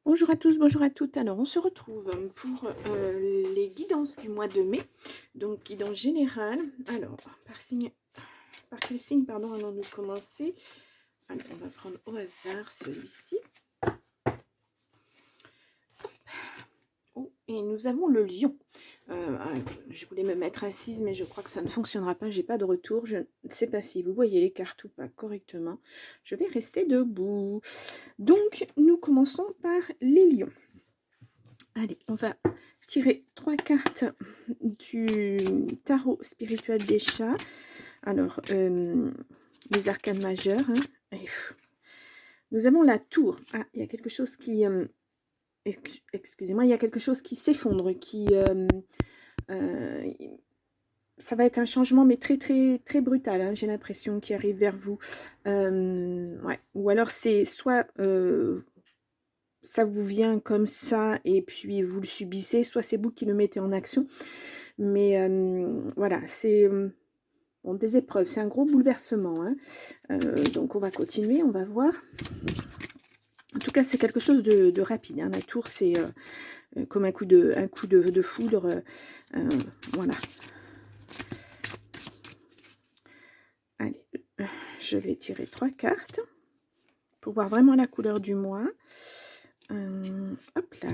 Bonjour à tous, bonjour à toutes. Alors, on se retrouve pour les guidances du mois de mai. Donc, guidance générale. Alors, par quel signe, pardon, allons-nous commencer? Alors, on va prendre au hasard celui-ci. Oh, et nous avons le lion. Je voulais me mettre assise, mais je crois que ça ne fonctionnera pas. J'ai pas de retour. Je ne sais pas si vous voyez les cartes ou pas correctement. Je vais rester debout. Donc, nous commençons par les lions. Allez, on va tirer 3 cartes du tarot spirituel des chats. Alors, les arcanes majeures. Hein. Nous avons la tour. Ah, il y a quelque chose qui... excusez-moi, il y a quelque chose qui s'effondre, ça va être un changement, mais très, très, très brutal, hein, j'ai l'impression, qui arrive vers vous. Ouais. Ou alors, c'est soit... ça vous vient comme ça et puis vous le subissez, soit c'est vous qui le mettez en action. Mais voilà, c'est bon, des épreuves, c'est un gros bouleversement. Hein. Donc on va continuer, on va voir. En tout cas, c'est quelque chose de rapide. Hein. La tour, c'est comme un coup de foudre. Voilà. Allez, je vais tirer 3 cartes pour voir vraiment la couleur du mois. Hop là.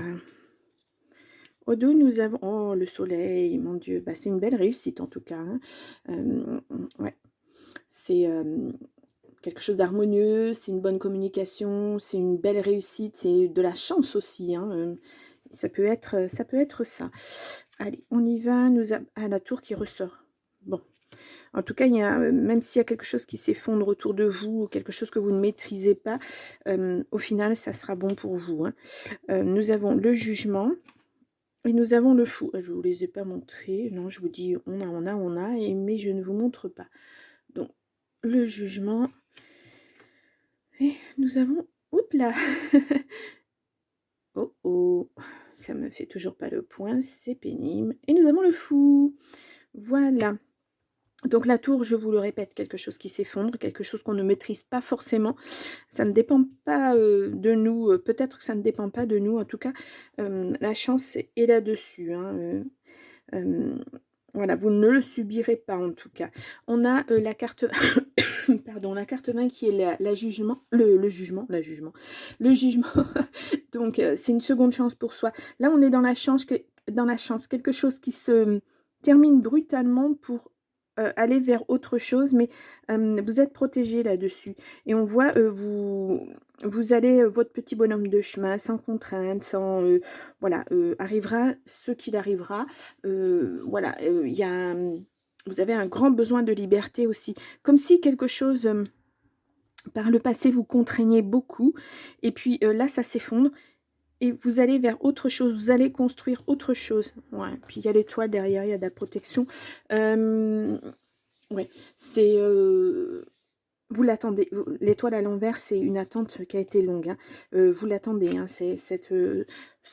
Au dos, nous avons... Oh, le soleil, mon Dieu. Bah, c'est une belle réussite, en tout cas. Hein. Ouais. C'est quelque chose d'harmonieux, c'est une bonne communication, c'est une belle réussite, c'est de la chance aussi. Hein. Ça peut être ça. Allez, on y va. Ah, la tour qui ressort. Bon. En tout cas, il y a, même s'il y a quelque chose qui s'effondre autour de vous, quelque chose que vous ne maîtrisez pas, au final, ça sera bon pour vous. Hein. Nous avons le jugement. Et nous avons le fou. Je ne vous les ai pas montrés. Non, je vous dis on a, mais je ne vous montre pas. Donc, le jugement. Et nous avons... Oups là. Oh oh. Ça me fait toujours pas le point. C'est pénible. Et nous avons le fou. Voilà. Donc la tour, je vous le répète, quelque chose qui s'effondre, quelque chose qu'on ne maîtrise pas forcément. Ça ne dépend pas de nous. Peut-être que ça ne dépend pas de nous. En tout cas, la chance est là-dessus. Hein. Voilà, vous ne le subirez pas en tout cas. On a la carte... Pardon, la carte 20 qui est le jugement. Donc, c'est une seconde chance pour soi. Là, on est dans la chance, quelque chose qui se termine brutalement pour aller vers autre chose, mais vous êtes protégé là-dessus. Et on voit, vous allez votre petit bonhomme de chemin, sans contrainte, sans... voilà, arrivera ce qu'il arrivera. Voilà, il y a... vous avez un grand besoin de liberté aussi. Comme si quelque chose... par le passé, vous contraignez beaucoup. Et puis là, ça s'effondre. Et vous allez vers autre chose, vous allez construire autre chose. Ouais. Puis il y a l'étoile derrière, il y a de la protection. Ouais, c'est... vous l'attendez. L'étoile à l'envers, c'est une attente qui a été longue. Hein. Vous l'attendez, hein, c'est cette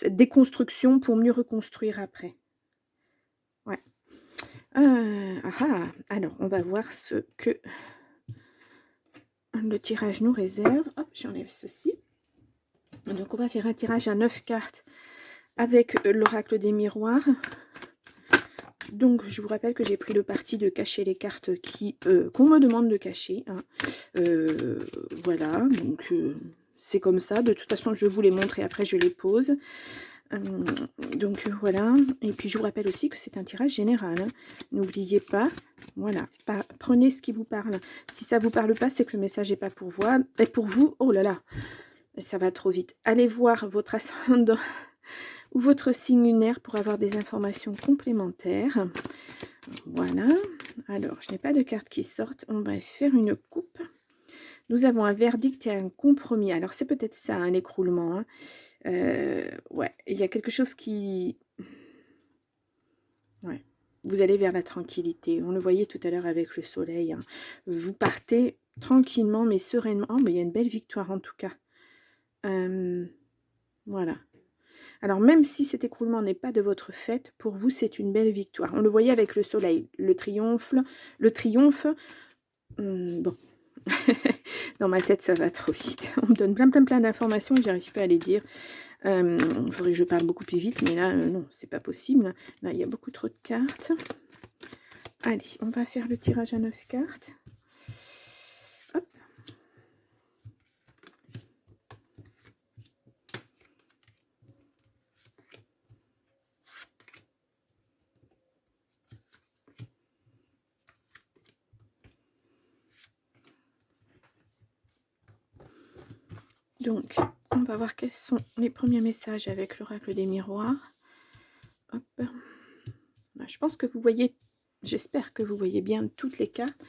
déconstruction pour mieux reconstruire après. Ouais. Alors, on va voir ce que le tirage nous réserve. Hop, j'enlève ceci. Donc, on va faire un tirage à 9 cartes avec l'oracle des miroirs. Donc, je vous rappelle que j'ai pris le parti de cacher les cartes qu'on me demande de cacher. Hein. Voilà, donc c'est comme ça. De toute façon, je vous les montre et après, je les pose. Donc, voilà. Et puis, je vous rappelle aussi que c'est un tirage général. Hein. N'oubliez pas, voilà, prenez ce qui vous parle. Si ça ne vous parle pas, c'est que le message n'est pas pour vous. Et pour vous, oh là là, ça va trop vite. Allez voir votre ascendant ou votre signe lunaire pour avoir des informations complémentaires. Voilà. Alors, je n'ai pas de cartes qui sortent. On va faire une coupe. Nous avons un verdict et un compromis. Alors, c'est peut-être ça, hein, l'écroulement. Hein. Ouais, il y a quelque chose qui... Ouais. Vous allez vers la tranquillité. On le voyait tout à l'heure avec le soleil. Hein. Vous partez tranquillement, mais sereinement. Oh, mais il y a une belle victoire en tout cas. Voilà. Alors, même si cet écroulement n'est pas de votre fait, pour vous, c'est une belle victoire. On le voyait avec le soleil, le triomphe. Bon, Dans ma tête, ça va trop vite. On me donne plein d'informations et j'arrive pas à les dire. Il faudrait que je parle beaucoup plus vite, mais là, non, c'est pas possible. Là, il y a beaucoup trop de cartes. Allez, on va faire le tirage à 9 cartes. Hop. Donc, on va voir quels sont les premiers messages avec l'oracle des miroirs. Hop. Là, je pense que vous voyez, j'espère que vous voyez bien toutes les cartes.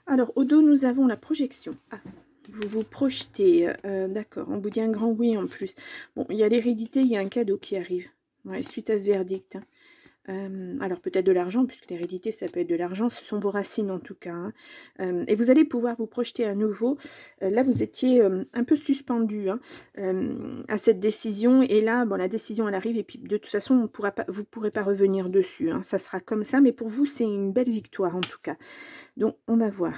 Alors, au dos, nous avons la projection. Ah, vous vous projetez, d'accord. On vous dit un grand oui en plus. Bon, il y a l'hérédité, il y a un cadeau qui arrive. Ouais, suite à ce verdict. Hein. Alors peut-être de l'argent, puisque l'hérédité ça peut être de l'argent, ce sont vos racines en tout cas. Hein. Et vous allez pouvoir vous projeter à nouveau. Là vous étiez un peu suspendu hein, à cette décision, et là bon, la décision elle arrive, et puis de toute façon vous ne pourrez pas revenir dessus. Hein. Ça sera comme ça, mais pour vous c'est une belle victoire en tout cas. Donc on va voir.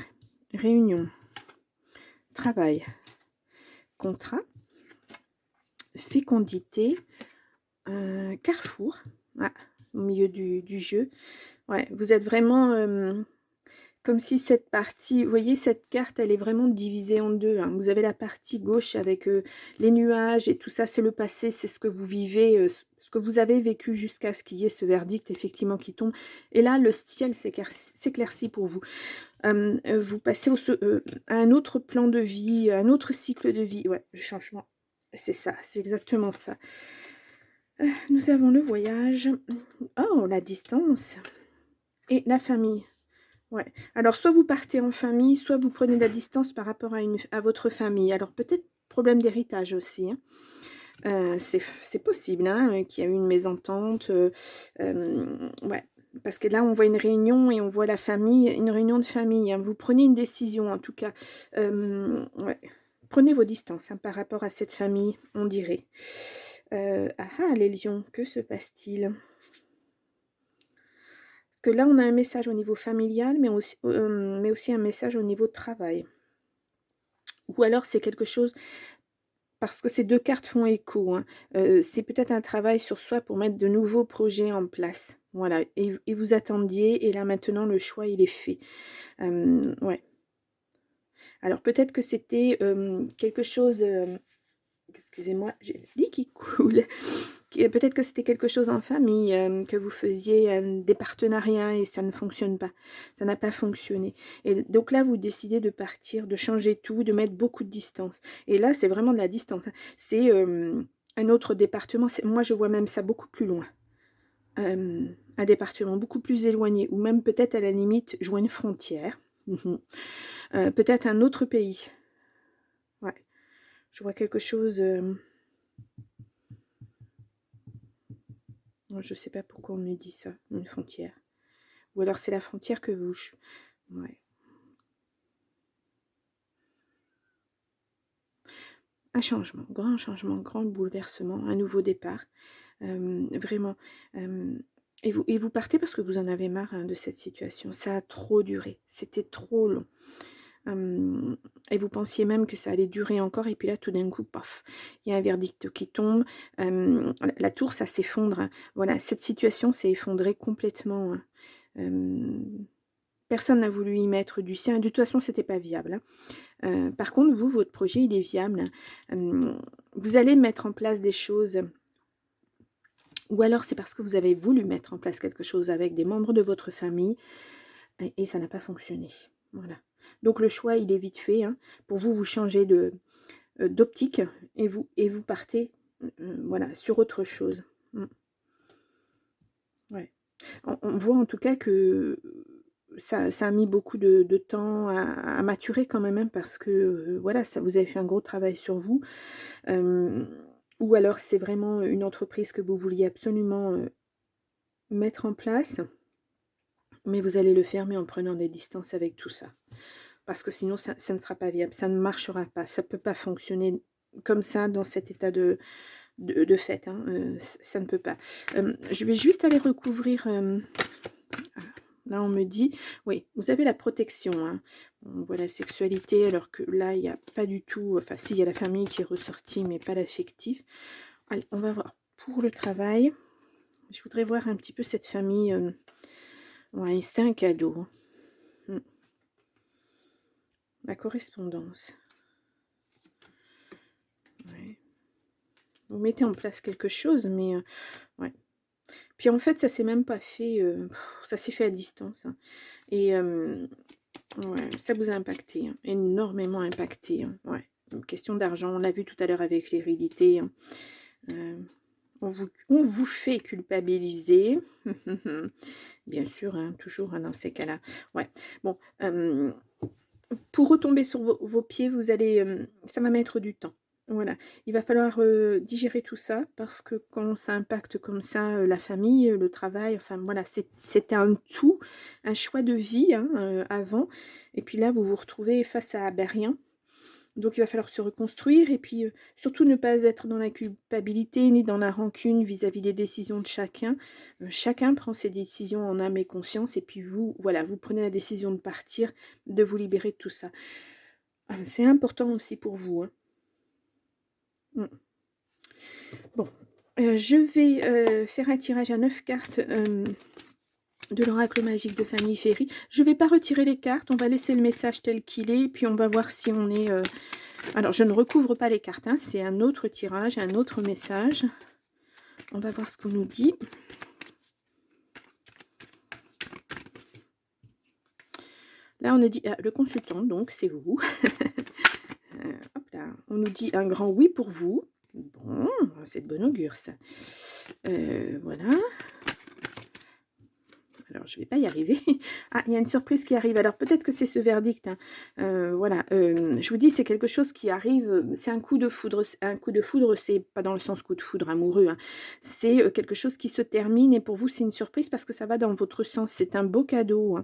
Réunion, travail, contrat, fécondité, carrefour. Ah, au milieu du jeu. Ouais, vous êtes vraiment comme si cette partie, vous voyez, cette carte, elle est vraiment divisée en deux. Hein. Vous avez la partie gauche avec les nuages et tout ça, c'est le passé, c'est ce que vous vivez, ce que vous avez vécu jusqu'à ce qu'il y ait ce verdict, effectivement, qui tombe. Et là, le ciel s'éclaircit pour vous. Vous passez à un autre plan de vie, à un autre cycle de vie. Ouais, le changement, c'est ça, c'est exactement ça. Nous avons le voyage. Oh, la distance. Et la famille. Ouais. Alors, soit vous partez en famille, soit vous prenez de la distance par rapport à votre famille. Alors, peut-être problème d'héritage aussi. Hein. C'est possible qu'il y a eu une mésentente. Ouais. Parce que là, on voit une réunion et on voit la famille, une réunion de famille. Hein. Vous prenez une décision, en tout cas. Ouais. Prenez vos distances hein, par rapport à cette famille, on dirait. Les lions, que se passe-t-il ? Parce que là, on a un message au niveau familial, mais aussi un message au niveau de travail. Ou alors, c'est quelque chose, parce que ces deux cartes font écho, hein, c'est peut-être un travail sur soi pour mettre de nouveaux projets en place. Voilà, et vous attendiez, et là, maintenant, le choix, il est fait. Ouais. Alors, peut-être que c'était quelque chose... excusez-moi, j'ai le lit qui coule. Peut-être que c'était quelque chose en famille, que vous faisiez des partenariats et ça ne fonctionne pas. Ça n'a pas fonctionné. Et donc là, vous décidez de partir, de changer tout, de mettre beaucoup de distance. Et là, c'est vraiment de la distance. Hein. C'est un autre département. Moi, je vois même ça beaucoup plus loin. Un département beaucoup plus éloigné, ou même peut-être à la limite, je vois une frontière. Peut-être un autre pays. Ouais. Je vois quelque chose... Je ne sais pas pourquoi on me dit ça, une frontière. Ou alors c'est la frontière que vous... Ouais. Un changement, grand bouleversement, un nouveau départ. Vraiment. Et vous partez parce que vous en avez marre hein, de cette situation. Ça a trop duré. C'était trop long. Et vous pensiez même que ça allait durer encore, et puis là tout d'un coup paf, il y a un verdict qui tombe, la tour ça s'effondre, hein. Voilà, cette situation s'est effondrée complètement, hein. Personne n'a voulu y mettre du sien, de toute façon c'était pas viable, hein. Par contre vous, votre projet il est viable, hein. Vous allez mettre en place des choses, ou alors c'est parce que vous avez voulu mettre en place quelque chose avec des membres de votre famille, et ça n'a pas fonctionné, voilà. Donc le choix, il est vite fait. Hein. Pour vous, vous changez d'optique et vous partez voilà, sur autre chose. Ouais. On voit en tout cas que ça a mis beaucoup de temps à maturer quand même, hein, parce que voilà, ça vous avez fait un gros travail sur vous. Ou alors c'est vraiment une entreprise que vous vouliez absolument mettre en place, mais vous allez le faire, mais en prenant des distances avec tout ça. Parce que sinon, ça ne sera pas viable, ça ne marchera pas, ça ne peut pas fonctionner comme ça dans cet état de fait, hein, ça ne peut pas. Je vais juste aller recouvrir Là, on me dit, oui, vous avez la protection. Hein. On voit la sexualité, alors que là, il n'y a pas du tout... Enfin, si, il y a la famille qui est ressortie, mais pas l'affectif. Allez, on va voir pour le travail. Je voudrais voir un petit peu cette famille. Ouais, c'est un cadeau. La correspondance. Ouais. Vous mettez en place quelque chose, mais... ouais. Puis en fait, ça s'est même pas fait... ça s'est fait à distance. Hein. Et... ouais, ça vous a impacté, hein, énormément impacté. Hein, ouais. Une question d'argent, on l'a vu tout à l'heure avec l'hérédité. Hein. On vous fait culpabiliser. Bien sûr, hein, toujours hein, dans ces cas-là. Ouais. Bon, pour retomber sur vos pieds, vous allez, ça va mettre du temps. Voilà, il va falloir digérer tout ça parce que quand ça impacte comme ça la famille, le travail, enfin voilà, c'était un tout, un choix de vie hein, avant. Et puis là, vous vous retrouvez face à ben, rien. Donc il va falloir se reconstruire et puis surtout ne pas être dans la culpabilité ni dans la rancune vis-à-vis des décisions de chacun. Chacun prend ses décisions en âme et conscience et puis vous, voilà, vous prenez la décision de partir, de vous libérer de tout ça. C'est important aussi pour vous. Hein. Bon, je vais faire un tirage à 9 cartes de l'oracle magique de Fanny Ferry. Je ne vais pas retirer les cartes, on va laisser le message tel qu'il est, puis on va voir si on est... Alors, je ne recouvre pas les cartes, hein, c'est un autre tirage, un autre message. On va voir ce qu'on nous dit. Là, on nous dit, le consultant, donc c'est vous. Hop là, on nous dit un grand oui pour vous. Bon, c'est de bon augure, ça. Voilà. Alors, je ne vais pas y arriver. Ah, il y a une surprise qui arrive. Alors, peut-être que c'est ce verdict. Hein. Voilà. Je vous dis, c'est quelque chose qui arrive. C'est un coup de foudre. Un coup de foudre, c'est pas dans le sens coup de foudre amoureux. Hein. C'est quelque chose qui se termine. Et pour vous, c'est une surprise parce que ça va dans votre sens. C'est un beau cadeau. Hein.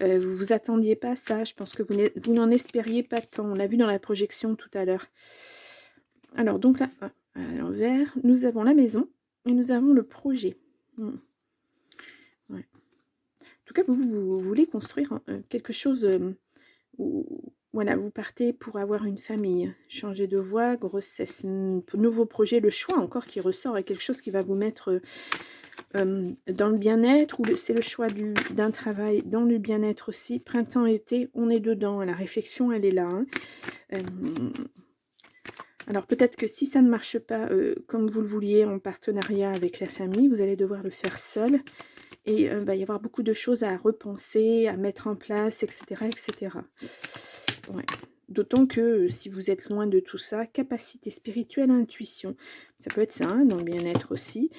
Vous vous attendiez pas à ça. Je pense que vous n'en espériez pas tant. On l'a vu dans la projection tout à l'heure. Alors, donc là, à l'envers, nous avons la maison et nous avons le projet. Ouais. En tout cas, vous voulez construire quelque chose où voilà, vous partez pour avoir une famille, changer de voie, grossesse, nouveau projet, le choix encore qui ressort est quelque chose qui va vous mettre dans le bien-être, ou c'est le choix d'un travail dans le bien-être aussi. Printemps, été, on est dedans, la réflexion elle est là. Hein. Alors peut-être que si ça ne marche pas comme vous le vouliez en partenariat avec la famille, vous allez devoir le faire seul. Et il va y avoir beaucoup de choses à repenser, à mettre en place, etc. etc. Ouais. D'autant que si vous êtes loin de tout ça, capacité spirituelle, intuition, ça peut être ça, hein, dans le bien-être aussi.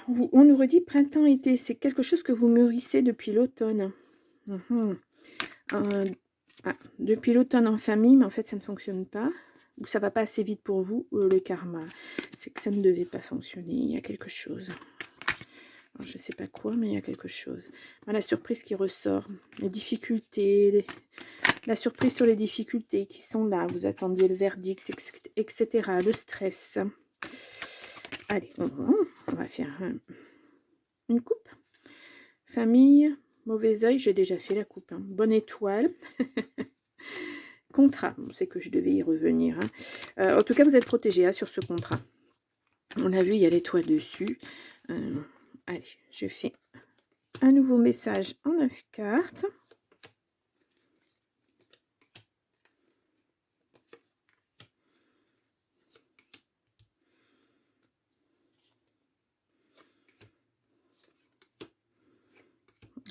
On nous redit printemps-été, c'est quelque chose que vous mûrissez depuis l'automne. Depuis l'automne en famille, mais en fait ça ne fonctionne pas. Ou ça va pas assez vite pour vous, le karma. C'est que ça ne devait pas fonctionner, il y a quelque chose. Alors, je ne sais pas quoi, mais il y a quelque chose. La surprise qui ressort, les difficultés, la surprise sur les difficultés qui sont là. Vous attendiez le verdict, etc. Le stress. Allez, on va faire une coupe. Famille, mauvais œil, j'ai déjà fait la coupe. Hein. Bonne étoile. Contrat, c'est que je devais y revenir. Hein. En tout cas, vous êtes protégé hein, sur ce contrat. On l'a vu, il y a l'étoile dessus. Allez, je fais un nouveau message en 9 cartes.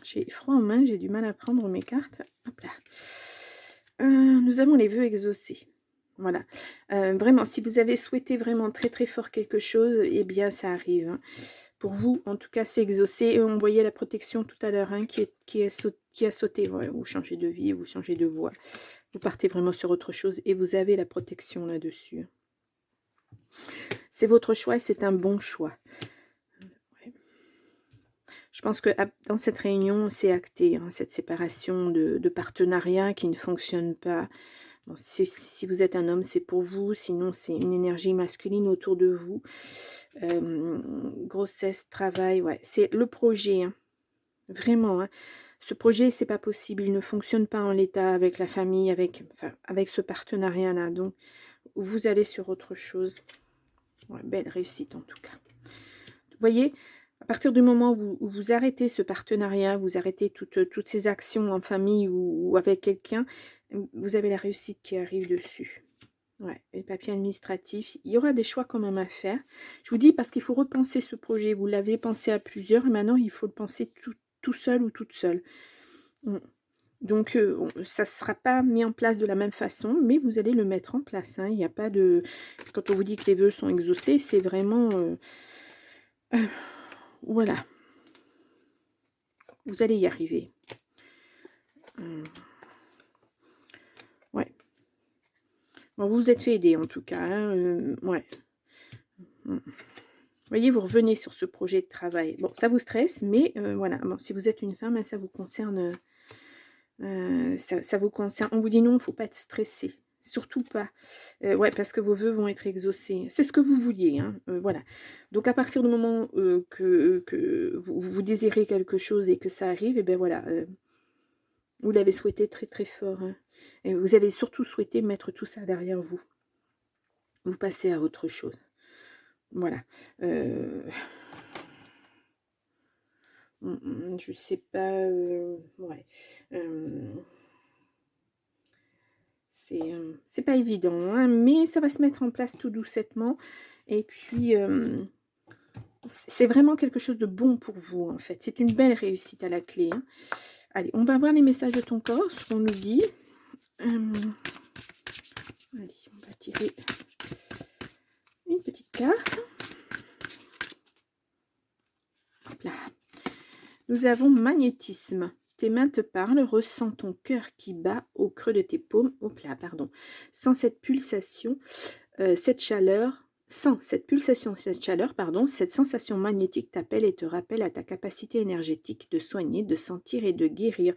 J'ai froid en main, j'ai du mal à prendre mes cartes. Hop là. Nous avons les vœux exaucés. Voilà. Vraiment, si vous avez souhaité vraiment très très fort quelque chose, eh bien ça arrive. Hein. Pour vous, en tout cas, c'est exaucé. Et on voyait la protection tout à l'heure hein, qui a sauté. Ouais, vous changez de vie, vous changez de voie. Vous partez vraiment sur autre chose et vous avez la protection là-dessus. C'est votre choix et c'est un bon choix. Ouais. Je pense que dans cette réunion, c'est acté, hein, cette séparation de partenariat qui ne fonctionne pas. Bon, si vous êtes un homme, c'est pour vous. Sinon, c'est une énergie masculine autour de vous. Grossesse, travail, ouais. C'est le projet. Hein. Vraiment, hein. Ce projet, c'est pas possible. Il ne fonctionne pas en l'état avec la famille, avec ce partenariat-là. Donc, vous allez sur autre chose. Ouais, belle réussite en tout cas. Vous voyez, à partir du moment où vous arrêtez ce partenariat, vous arrêtez toutes ces actions en famille ou avec quelqu'un, vous avez la réussite qui arrive dessus. Ouais, les papiers administratifs, il y aura des choix quand même à faire. Je vous dis parce qu'il faut repenser ce projet. Vous l'avez pensé à plusieurs et maintenant il faut le penser tout seul ou toute seule. Donc, ça ne sera pas mis en place de la même façon, mais vous allez le mettre en place. Hein. Il n'y a pas de... Quand on vous dit que les vœux sont exaucés, c'est vraiment... voilà. Vous allez y arriver. Ouais. Bon, vous vous êtes fait aider en tout cas. Hein, ouais. Vous voyez, vous revenez sur ce projet de travail. Bon, ça vous stresse, mais voilà. Bon, si vous êtes une femme, ça vous concerne... ça vous concerne. On vous dit non, il ne faut pas être stressé. Surtout pas. Ouais, parce que vos vœux vont être exaucés. C'est ce que vous vouliez. Hein, voilà. Donc, à partir du moment que vous désirez quelque chose et que ça arrive, et ben voilà. Vous l'avez souhaité très très fort. Hein, et vous avez surtout souhaité mettre tout ça derrière vous. Vous passez à autre chose. Voilà. Je sais pas. Ouais. C'est pas évident, hein, mais ça va se mettre en place tout doucettement. Et puis, c'est vraiment quelque chose de bon pour vous, en fait. C'est une belle réussite à la clé. Hein. Allez, on va voir les messages de ton corps, ce qu'on nous dit. Allez, on va tirer une petite carte. Hop là. Nous avons magnétisme. Tes mains te parlent, ressens ton cœur qui bat au creux de tes paumes. Hop là, pardon. Sans cette pulsation, cette chaleur, cette chaleur, cette sensation magnétique t'appelle et te rappelle à ta capacité énergétique de soigner, de sentir et de guérir.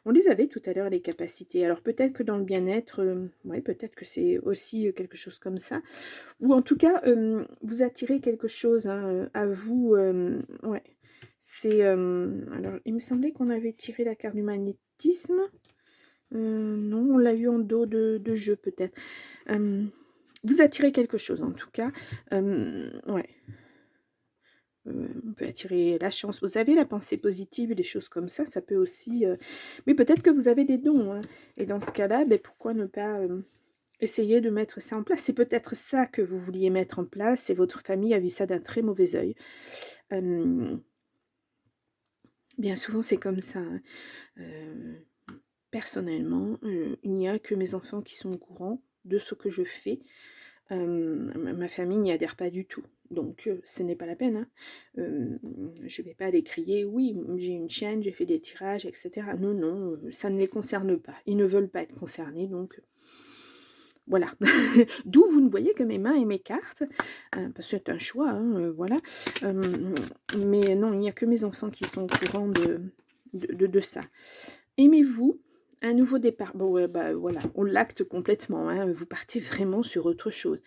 On les avait tout à l'heure, les capacités. Alors peut-être que dans le bien-être, ouais, peut-être que c'est aussi quelque chose comme ça. Ou en tout cas, vous attirez quelque chose hein, à vous. Ouais. C'est alors, il me semblait qu'on avait tiré la carte du magnétisme. Non, on l'a eu en dos de jeu peut-être. Vous attirez quelque chose en tout cas. Ouais. On peut attirer la chance. Vous avez la pensée positive et des choses comme ça. Ça peut aussi... Mais peut-être que vous avez des dons. Hein, et dans ce cas-là, ben, pourquoi ne pas... essayer de mettre ça en place. C'est peut-être ça que vous vouliez mettre en place et votre famille a vu ça d'un très mauvais œil. Bien souvent, c'est comme ça. Hein. Personnellement, il n'y a que mes enfants qui sont au courant de ce que je fais. Ma famille n'y adhère pas du tout. Donc, ce n'est pas la peine. Hein. Je ne vais pas aller crier, oui, j'ai une chaîne, j'ai fait des tirages, etc. Non, non, ça ne les concerne pas. Ils ne veulent pas être concernés, donc... Voilà, d'où vous ne voyez que mes mains et mes cartes, parce que c'est un choix, hein, voilà. Mais non, il n'y a que mes enfants qui sont au courant de ça. Aimez-vous un nouveau départ? Bon, ouais, bah voilà, on l'acte complètement, hein, vous partez vraiment sur autre chose.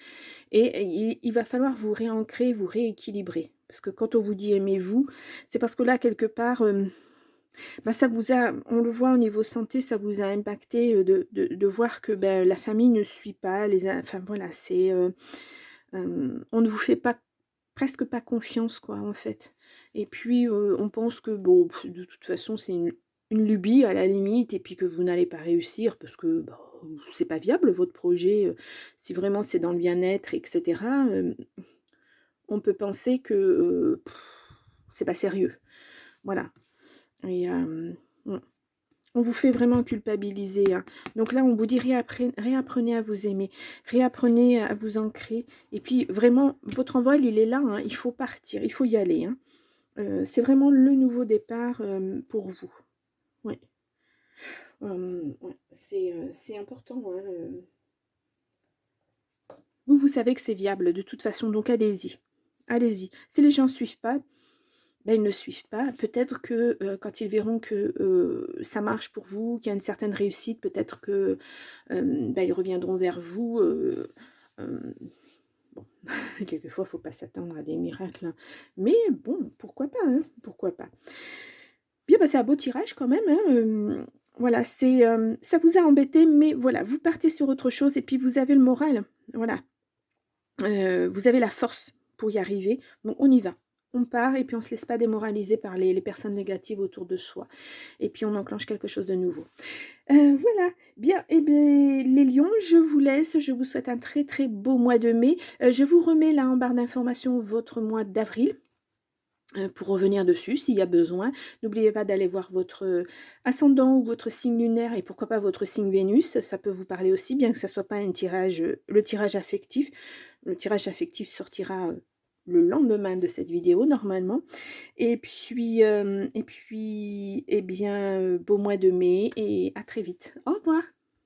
Et il va falloir vous réancrer, vous rééquilibrer. Parce que quand on vous dit aimez-vous, c'est parce que là, quelque part... bah, ça vous a, on le voit au niveau santé, ça vous a impacté de voir que ben, la famille ne suit pas, enfin voilà, c'est, on ne vous fait pas, presque pas confiance quoi en fait. Et puis on pense que bon, de toute façon c'est une lubie à la limite et puis que vous n'allez pas réussir parce que bah, c'est pas viable votre projet, si vraiment c'est dans le bien-être, etc. On peut penser que c'est pas sérieux, voilà. Et on vous fait vraiment culpabiliser. Hein. Donc là, on vous dit réapprenez à vous aimer, réapprenez à vous ancrer. Et puis vraiment, votre envol, il est là. Hein. Il faut partir, il faut y aller. Hein. C'est vraiment le nouveau départ pour vous. Ouais. Ouais. C'est important. Hein. Vous savez que c'est viable de toute façon, donc allez-y. Allez-y. Si les gens ne suivent pas, ben, ils ne suivent pas. Peut-être que quand ils verront que ça marche pour vous, qu'il y a une certaine réussite, peut-être que ben, ils reviendront vers vous. Bon, quelquefois, il ne faut pas s'attendre à des miracles. Hein. Mais bon, pourquoi pas, hein, pourquoi pas. Bien, bah, c'est un beau tirage quand même, hein, voilà, c'est, ça vous a embêté, mais voilà, vous partez sur autre chose et puis vous avez le moral, voilà. Vous avez la force pour y arriver, donc on y va. On part et puis on se laisse pas démoraliser par les personnes négatives autour de soi et puis on enclenche quelque chose de nouveau. Voilà, bien et beh, les lions, je vous laisse, je vous souhaite un très, très beau mois de mai. Je vous remets là en barre d'informations votre mois d'avril. Pour revenir dessus s'il y a besoin. N'oubliez pas d'aller voir votre, ascendant ou votre signe lunaire et pourquoi pas votre signe Vénus, ça peut vous parler aussi, bien que ça soit pas un tirage, le tirage affectif. Le tirage affectif sortira, le lendemain de cette vidéo normalement et puis, eh bien, beau mois de mai et à très vite. Au revoir.